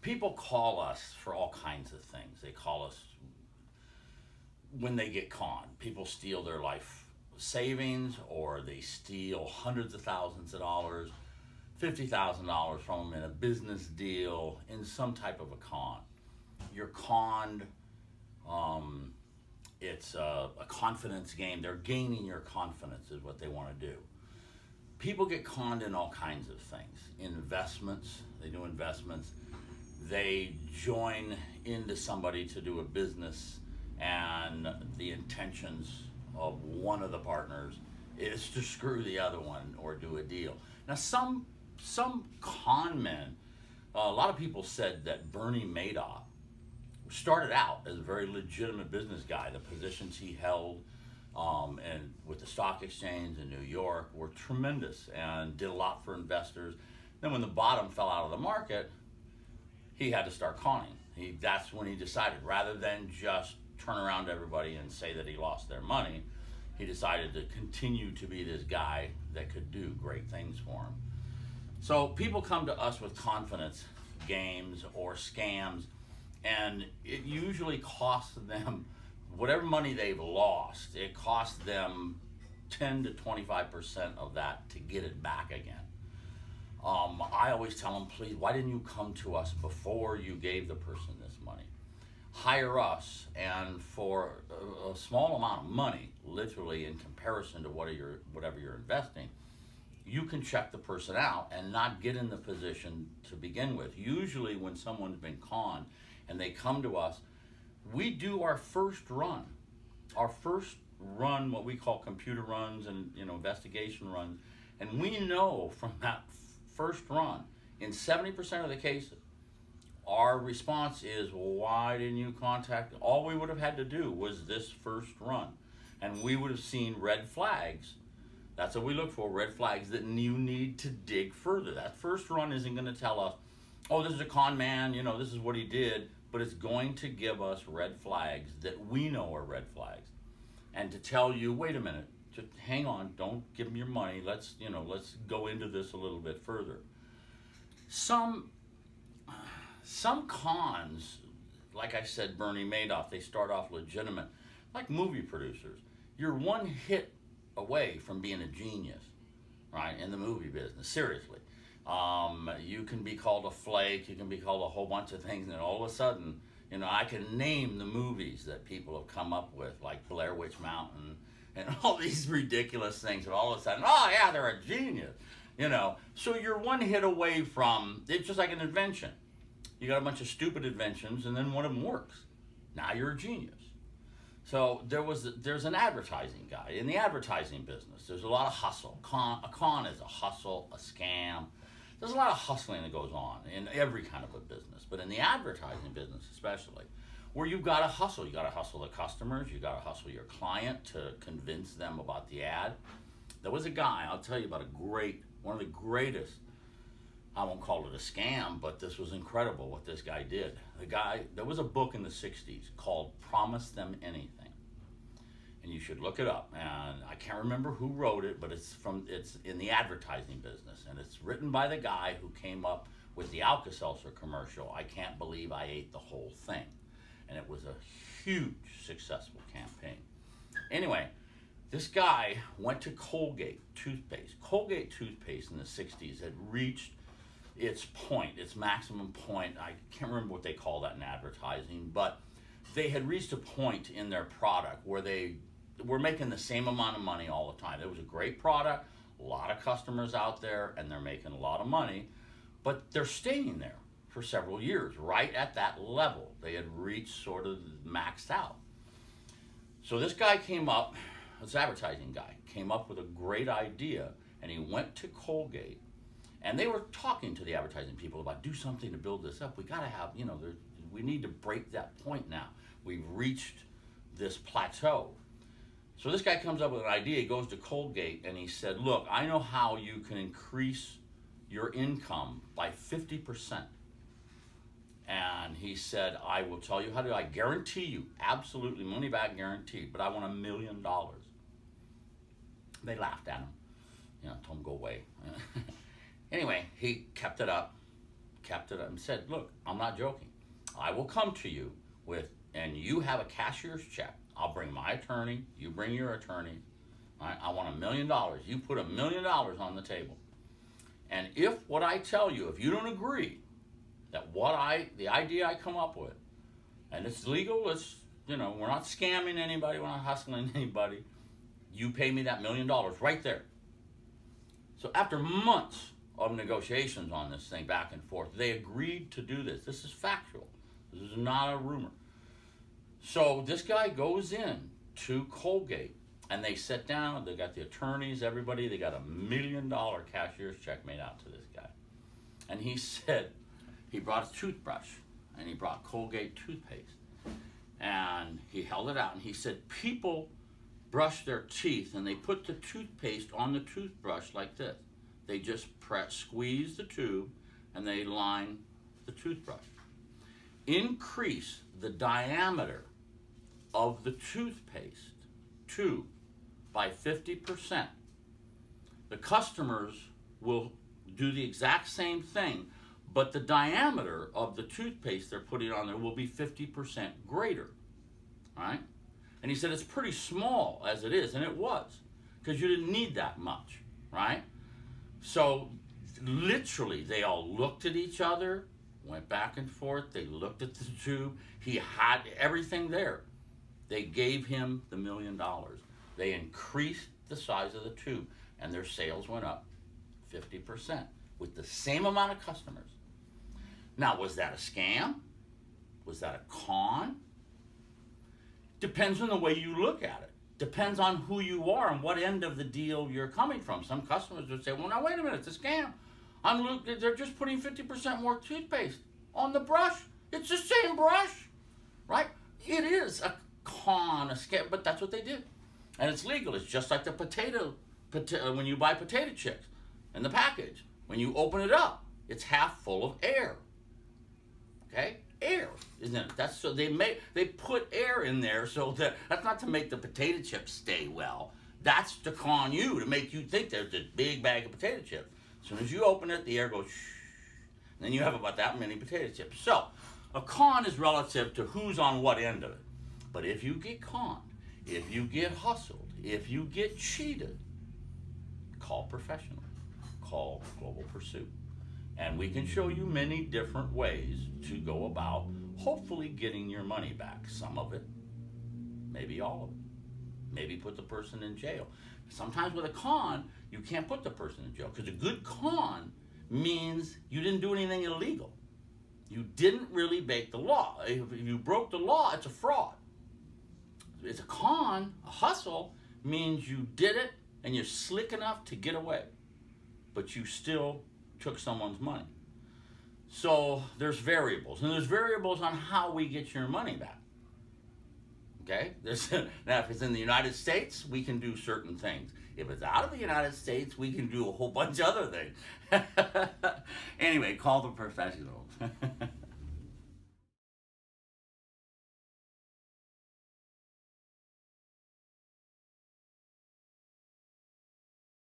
People call us for all kinds of things. They call us when they get conned. People steal their life savings, or they steal hundreds of thousands of dollars, $50,000 from them in a business deal, in some type of a con. You're conned. It's a confidence game. They're gaining your confidence is what they want to do. People get conned in all kinds of things. Investments, they do investments. They join into somebody to do a business, and the intentions of one of the partners is to screw the other one or do a deal. Now, some con men, a lot of people said that Bernie Madoff started out as a very legitimate business guy. The positions he held and with the stock exchange in New York were tremendous and did a lot for investors. Then when the bottom fell out of the market, he had to start conning. That's when he decided, rather than just turn around to everybody and say that he lost their money, he decided to continue to be this guy that could do great things for him. So people come to us with confidence games or scams, and it usually costs them whatever money they've lost. It costs them 10 to 25% of that to get it back again. I always tell them, please, why didn't you come to us before you gave the person this money? Hire us, and for a small amount of money, literally in comparison to whatever you're investing, you can check the person out and not get in the position to begin with. Usually when someone's been conned and they come to us, we do our first run, what we call computer runs and investigation runs, and we know from that first run, in 70% of the cases, our response is, why didn't you contact? All we would have had to do was this first run, and we would have seen red flags. That's what we look for, red flags that you need to dig further. That first run isn't going to tell us, oh, this is a con man, this is what he did, but it's going to give us red flags that we know are red flags. And to tell you, wait a minute, just hang on, don't give him your money, let's go into this a little bit further. Some cons, like I said, Bernie Madoff, they start off legitimate, like movie producers. You're one hit away from being a genius, right, in the movie business, seriously. You can be called a flake, you can be called a whole bunch of things, and then all of a sudden, I can name the movies that people have come up with, like Blair Witch Mountain, and all these ridiculous things, and all of a sudden, oh yeah, they're a genius, So you're one hit away from, it's just like an invention. You got a bunch of stupid inventions, and then one of them works. Now you're a genius. So there's an advertising guy. In the advertising business, there's a lot of hustle. A con is a hustle, a scam. There's a lot of hustling that goes on in every kind of a business, but in the advertising business especially, where you've got to hustle. You got to hustle the customers. You got to hustle your client to convince them about the ad. There was a guy, I'll tell you about one of the greatest, I won't call it a scam, but this was incredible what this guy did. There was a book in the 60s called Promise Them Anything. And you should look it up. And I can't remember who wrote it, but it's in the advertising business. And it's written by the guy who came up with the Alka-Seltzer commercial, I Can't Believe I Ate the Whole Thing. And it was a huge successful campaign. Anyway, this guy went to Colgate toothpaste. Colgate toothpaste in the 60s had reached its point, its maximum point. I can't remember what they call that in advertising, but they had reached a point in their product where they were making the same amount of money all the time. It was a great product, a lot of customers out there, and they're making a lot of money, but they're staying there for several years, right at that level. They had reached sort of maxed out. So this guy this advertising guy, came up with a great idea, and he went to Colgate, and they were talking to the advertising people about, do something to build this up. We got to have, we need to break that point now. We've reached this plateau. So this guy comes up with an idea. He goes to Colgate and he said, look, I know how you can increase your income by 50%. And he said, I will tell you how to, I guarantee you, absolutely money back guaranteed, but I want $1 million. They laughed at him, told him go away. Anyway, he kept it up, kept it up and said, look, I'm not joking. I will come to you and you have a cashier's check. I'll bring my attorney, you bring your attorney. Right? I want $1 million. You put $1 million on the table. And if what I tell you, if you don't agree that the idea I come up with, and it's legal, we're not scamming anybody, we're not hustling anybody, you pay me that $1 million right there. So after months of negotiations on this thing back and forth, they agreed to do this. This is factual. This is not a rumor. So this guy goes in to Colgate, and they sit down, they got the attorneys, everybody, they got $1 million cashier's check made out to this guy. And he said, he brought a toothbrush, and he brought Colgate toothpaste. And he held it out, and he said, people brush their teeth, and they put the toothpaste on the toothbrush like this. They just squeeze the tube, and they line the toothbrush. Increase the diameter of the toothpaste tube by 50%. The customers will do the exact same thing, but the diameter of the toothpaste they're putting on there will be 50% greater, right? And he said it's pretty small as it is, and it was, because you didn't need that much, right? So literally, they all looked at each other, went back and forth, they looked at the tube, he had everything there. They gave him the $1 million. They increased the size of the tube, and their sales went up 50% with the same amount of customers. Now, was that a scam? Was that a con? Depends on the way you look at it. Depends on who you are and what end of the deal you're coming from. Some customers would say, well, now wait a minute, it's a scam. They're just putting 50% more toothpaste on the brush. It's the same brush, right? It is a con, a scam, but that's what they did. And it's legal. It's just like the potato when you buy potato chips in the package. When you open it up, it's half full of air. Okay? Air, isn't it? That's so they put air in there so that's not to make the potato chips stay well. That's to con you, to make you think there's this big bag of potato chips. As soon as you open it, the air goes shh, and then you have about that many potato chips. So, a con is relative to who's on what end of it. But if you get conned, if you get hustled, if you get cheated, call professionals, call Global Pursuit. And we can show you many different ways to go about hopefully getting your money back. Some of it, maybe all of it. Maybe put the person in jail. Sometimes with a con, you can't put the person in jail because a good con means you didn't do anything illegal. You didn't really break the law. If you broke the law, it's a fraud. It's a con, a hustle, means you did it and you're slick enough to get away, but you still took someone's money. So there's variables, and there's variables on how we get your money back. Okay? Now, if it's in the United States, we can do certain things. If it's out of the United States, we can do a whole bunch of other things. Anyway, call the professionals.